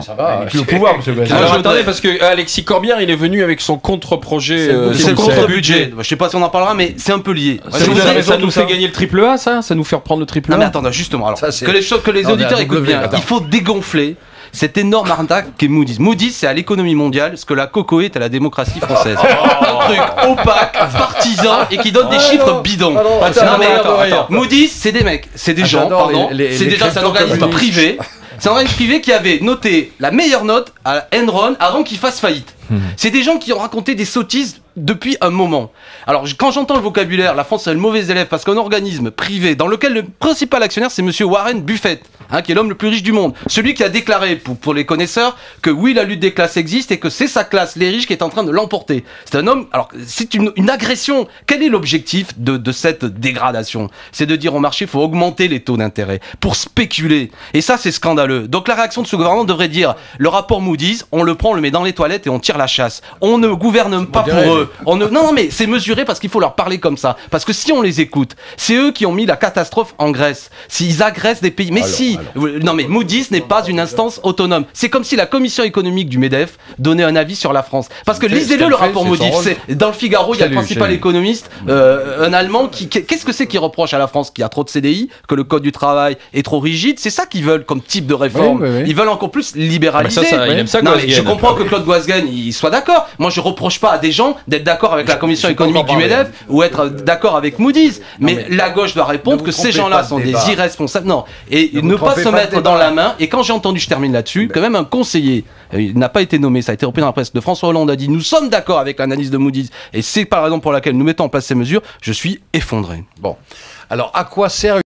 Ça va, avec le pouvoir, monsieur Blaise. Alors attendez, parce que Alexis Corbière, il est venu avec son contre-projet. C'est le contre-budget. Je sais pas si on en parlera, mais c'est un peu lié. Ça nous fait gagner le triple A, ça nous fait reprendre le triple A. Non mais attends, justement, alors, que les auditeurs écoutent bien, il faut dégonfler cette énorme arnaque qu'est Moody's. Moody's, c'est à l'économie mondiale ce que la coco est à la démocratie française. Un truc opaque, partisan et qui donne des chiffres bidons. Attends. Moody's, c'est des mecs, c'est des gens, pardon. C'est déjà un organisme privé. C'est un organisme privé qui avait noté la meilleure note à Enron avant qu'il fasse faillite. C'est des gens qui ont raconté des sottises depuis un moment. Alors, quand j'entends le vocabulaire, la France est le mauvais élève parce qu'un organisme privé dans lequel le principal actionnaire, c'est monsieur Warren Buffett, qui est l'homme le plus riche du monde. Celui qui a déclaré, pour les connaisseurs, que oui, la lutte des classes existe et que c'est sa classe, les riches, qui est en train de l'emporter. C'est un homme... Alors, c'est une agression. Quel est l'objectif de cette dégradation? C'est de dire au marché, il faut augmenter les taux d'intérêt pour spéculer. Et ça, c'est scandaleux. Donc, la réaction de ce gouvernement devrait dire, le rapport Moody's, on le prend, on le met dans les toilettes et on tire la chasse. On ne gouverne pas pour eux. Non, mais c'est mesuré parce qu'il faut leur parler comme ça. Parce que si on les écoute, c'est eux qui ont mis la catastrophe en Grèce. S'ils agressent des pays... Mais non, mais Moody's n'est pas une instance autonome. C'est comme si la commission économique du MEDEF donnait un avis sur la France. Parce que lisez-le, le rapport Moody's. Dans le Figaro, il y a le principal économiste, un Allemand, qu'est-ce que c'est qui reproche à la France? Qu'il y a trop de CDI, que le code du travail est trop rigide. C'est ça qu'ils veulent comme type de réforme. Ils veulent encore plus libéraliser. Il aime ça, non, mais je comprends que Claude Guasguen il soit d'accord. Moi, je reproche pas à des gens d'être d'accord avec la commission économique du MEDEF ou être d'accord avec Moody's. Mais la gauche doit répondre que ces gens-là sont des irresponsables. Non, et ne pas se mettre dans la main. Et quand j'ai entendu, je termine là-dessus, quand même un conseiller, il n'a pas été nommé, ça a été repris dans la presse, de François Hollande a dit: nous sommes d'accord avec l'analyse de Moody's et c'est par la raison pour laquelle nous mettons en place ces mesures. Je suis effondré. Bon, alors à quoi sert